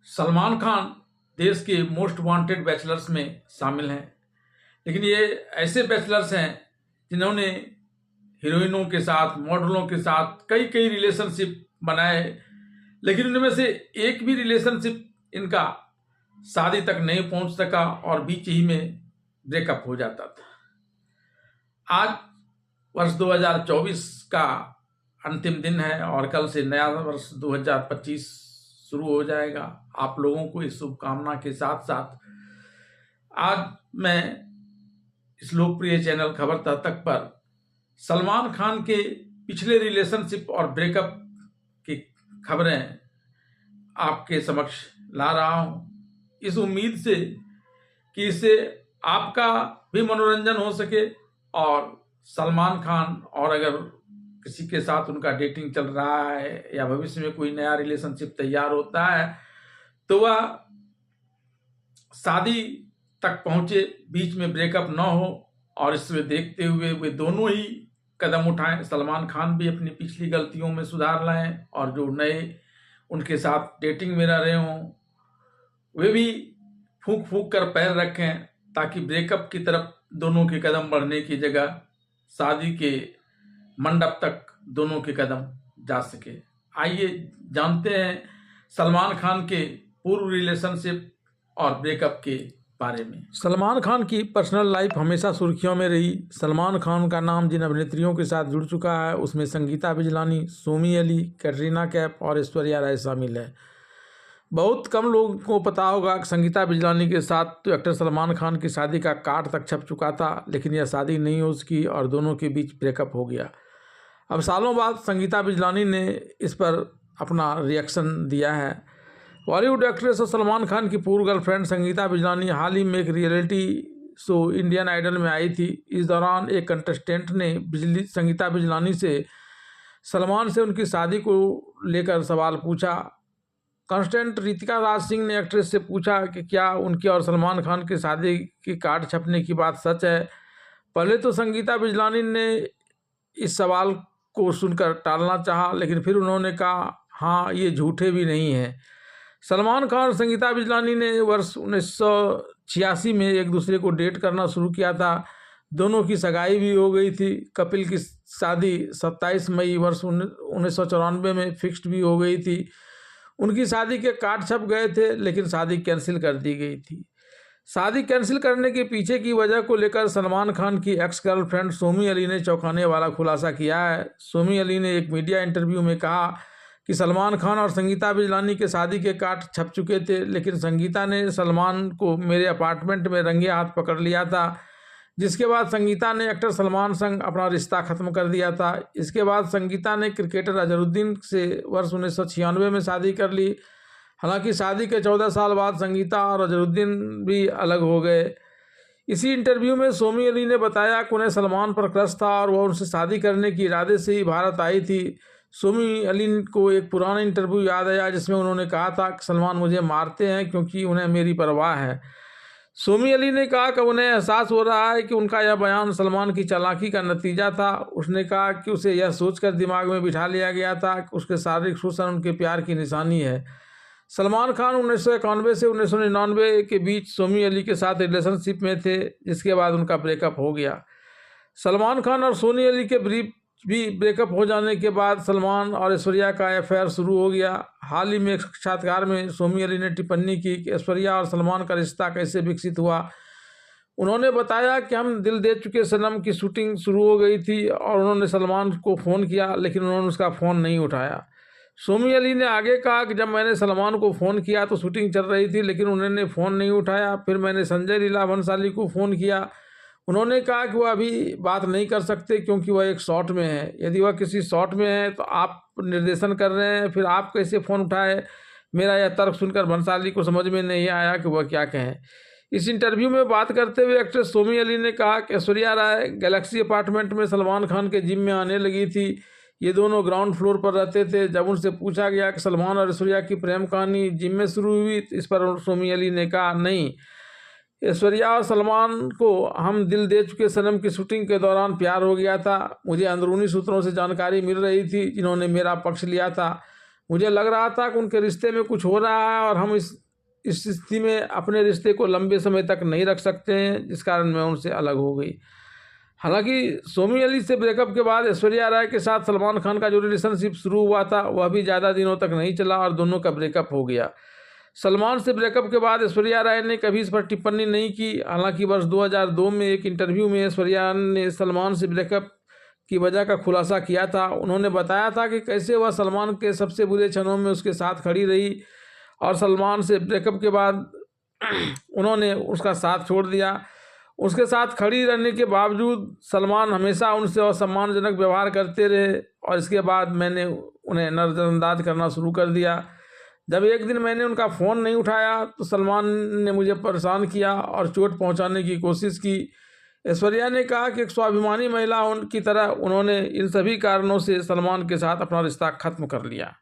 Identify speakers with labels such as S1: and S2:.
S1: सलमान खान देश के most wanted bachelors में शामिल हैं, लेकिन ये ऐसे बैचलर्स हैं जिन्होंने हीरोइनों के साथ, मॉडलों के साथ कई कई रिलेशनशिप बनाए, लेकिन उनमें से एक भी रिलेशनशिप इनका शादी तक नहीं पहुंच सका और बीच ही में ब्रेकअप हो जाता था। आज वर्ष 2024 का अंतिम दिन है और कल से नया वर्ष 2025 शुरू हो जाएगा। आप लोगों को इस शुभकामना के साथ साथ आज मैं इस लोकप्रिय चैनल खबर तक पर सलमान खान के पिछले रिलेशनशिप और ब्रेकअप की खबरें आपके समक्ष ला रहा हूं, इस उम्मीद से कि इससे आपका भी मनोरंजन हो सके और सलमान खान और अगर किसी के साथ उनका डेटिंग चल रहा है या भविष्य में कोई नया रिलेशनशिप तैयार होता है तो वह शादी तक पहुंचे, बीच में ब्रेकअप न हो, और इसमें देखते हुए वे दोनों ही कदम उठाएं। सलमान खान भी अपनी पिछली गलतियों में सुधार लाएं और जो नए उनके साथ डेटिंग में रह रहे हों वे भी फूंक फूंक कर पैर रखें, ताकि ब्रेकअप की तरफ दोनों के कदम बढ़ने की जगह शादी के मंडप तक दोनों के कदम जा सके। आइए जानते हैं सलमान खान के पूर्व रिलेशनशिप और ब्रेकअप के बारे में। सलमान खान की पर्सनल लाइफ हमेशा सुर्खियों में रही। सलमान खान का नाम जिन अभिनेत्रियों के साथ जुड़ चुका है उसमें संगीता बिजलानी, सोमी अली, कैटरीना कैफ और ऐश्वर्या राय शामिल है। बहुत कम लोगों को पता होगा कि संगीता बिजलानी के साथ तो एक्टर सलमान खान की शादी का कार्ड तक छप चुका था, लेकिन यह शादी नहीं हो सकी और दोनों के बीच ब्रेकअप हो गया। अब सालों बाद संगीता बिजलानी ने इस पर अपना रिएक्शन दिया है। बॉलीवुड एक्ट्रेस और सलमान खान की पूर्व गर्लफ्रेंड संगीता बिजलानी हाल ही में एक रियलिटी शो इंडियन आइडल में आई थी। इस दौरान एक कंटेस्टेंट ने संगीता बिजलानी से सलमान से उनकी शादी को लेकर सवाल पूछा। कंटेस्टेंट रितिका राज सिंह ने एक्ट्रेस से पूछा कि क्या उनके और सलमान खान की शादी की कार्ड छपने की बात सच है। पहले तो संगीता बिजलानी ने इस सवाल को सुनकर टालना चाहा, लेकिन फिर उन्होंने कहा हाँ, ये झूठे भी नहीं हैं। सलमान खान और संगीता बिजलानी ने वर्ष 1986 में एक दूसरे को डेट करना शुरू किया था। दोनों की सगाई भी हो गई थी। कपिल की शादी 27 मई वर्ष 1994 में फिक्स्ड भी हो गई थी। उनकी शादी के कार्ड छप गए थे, लेकिन शादी कैंसिल कर दी गई थी। शादी कैंसिल करने के पीछे की वजह को लेकर सलमान खान की एक्स गर्लफ्रेंड सोमी अली ने चौंकाने वाला खुलासा किया है। सोमी अली ने एक मीडिया इंटरव्यू में कहा कि सलमान खान और संगीता बिजलानी के शादी के कार्ड छप चुके थे, लेकिन संगीता ने सलमान को मेरे अपार्टमेंट में रंगे हाथ पकड़ लिया था, जिसके बाद संगीता ने एक्टर सलमान संग अपना रिश्ता खत्म कर दिया था। इसके बाद संगीता ने क्रिकेटर अजहरुद्दीन से वर्ष 1996 में शादी कर ली। हालांकि शादी के 14 साल बाद संगीता और अजहरुद्दीन भी अलग हो गए। इसी इंटरव्यू में सोमी अली ने बताया कि उन्हें सलमान पर क्रश था और वह उनसे शादी करने की इरादे से ही भारत आई थी। सोमी अली को एक पुराना इंटरव्यू याद आया जिसमें उन्होंने कहा था कि सलमान मुझे मारते हैं क्योंकि उन्हें मेरी परवाह है। सोमी अली ने कहा कि उन्हें एहसास हो रहा है कि उनका यह बयान सलमान की चालाकी का नतीजा था। उसने कहा कि उसे यह सोचकर दिमाग में बिठा लिया गया था कि उसके शारीरिक शोषण उनके प्यार की निशानी है। सलमान खान 1991 से 1999 के बीच सोमी अली के साथ रिलेशनशिप में थे, जिसके बाद उनका ब्रेकअप हो गया। सलमान खान और सोनी अली के ब्रेकअप हो जाने के बाद सलमान और ऐश्वर्या का अफेयर शुरू हो गया। हाल ही में एक साक्षात्कार में सोमी अली ने टिप्पणी की कि ऐश्वर्या और सलमान का रिश्ता कैसे विकसित हुआ। उन्होंने बताया कि हम दिल दे चुके सनम की शूटिंग शुरू हो गई थी और उन्होंने सलमान को फ़ोन किया, लेकिन उन्होंने उसका फ़ोन नहीं उठाया। सोमी अली ने आगे कहा कि जब मैंने सलमान को फ़ोन किया तो शूटिंग चल रही थी, लेकिन उन्होंने फ़ोन नहीं उठाया। फिर मैंने संजय लीला भंसाली को फ़ोन किया। उन्होंने कहा कि वह अभी बात नहीं कर सकते क्योंकि वह एक शॉट में है। यदि वह किसी शॉट में है तो आप निर्देशन कर रहे हैं, फिर आप कैसे फ़ोन उठाए। मेरा यह तर्क सुनकर भंसाली को समझ में नहीं आया कि वह क्या कहें। इस इंटरव्यू में बात करते हुए एक्ट्रेस सोमी अली ने कहा कि ऐश्वर्या राय गैलेक्सी अपार्टमेंट में सलमान खान के जिम में आने लगी थी। ये दोनों ग्राउंड फ्लोर पर रहते थे। जब उनसे पूछा गया कि सलमान और ऐश्वर्या की प्रेम कहानी जिम में शुरू हुई, इस पर सोमी अली ने कहा नहीं, ऐश्वर्या और सलमान को हम दिल दे चुके सनम की शूटिंग के दौरान प्यार हो गया था। मुझे अंदरूनी सूत्रों से जानकारी मिल रही थी जिन्होंने मेरा पक्ष लिया था।
S2: मुझे लग रहा था कि उनके रिश्ते में कुछ हो रहा है और हम इस स्थिति में अपने रिश्ते को लंबे समय तक नहीं रख सकते हैं, जिस कारण मैं उनसे अलग हो गई। हालांकि सोमी अली से ब्रेकअप के बाद ऐश्वर्या राय के साथ सलमान खान का जो रिलेशनशिप शुरू हुआ था वह भी ज़्यादा दिनों तक नहीं चला और दोनों का ब्रेकअप हो गया। सलमान से ब्रेकअप के बाद ऐश्वर्या राय ने कभी इस पर टिप्पणी नहीं की। हालांकि वर्ष 2002 में एक इंटरव्यू में ऐश्वर्या ने सलमान से ब्रेकअप की वजह का खुलासा किया था। उन्होंने बताया था कि कैसे वह सलमान के सबसे बुरे क्षणों में उसके साथ खड़ी रही और सलमान से ब्रेकअप के बाद उन्होंने उसका साथ छोड़ दिया। उसके साथ खड़ी रहने के बावजूद सलमान हमेशा उनसे असम्मानजनक व्यवहार करते रहे और इसके बाद मैंने उन्हें नज़रअंदाज करना शुरू कर दिया। जब एक दिन मैंने उनका फ़ोन नहीं उठाया तो सलमान ने मुझे परेशान किया और चोट पहुंचाने की कोशिश की। ऐश्वर्या ने कहा कि एक स्वाभिमानी महिला की तरह उन्होंने इन सभी कारणों से सलमान के साथ अपना रिश्ता खत्म कर लिया।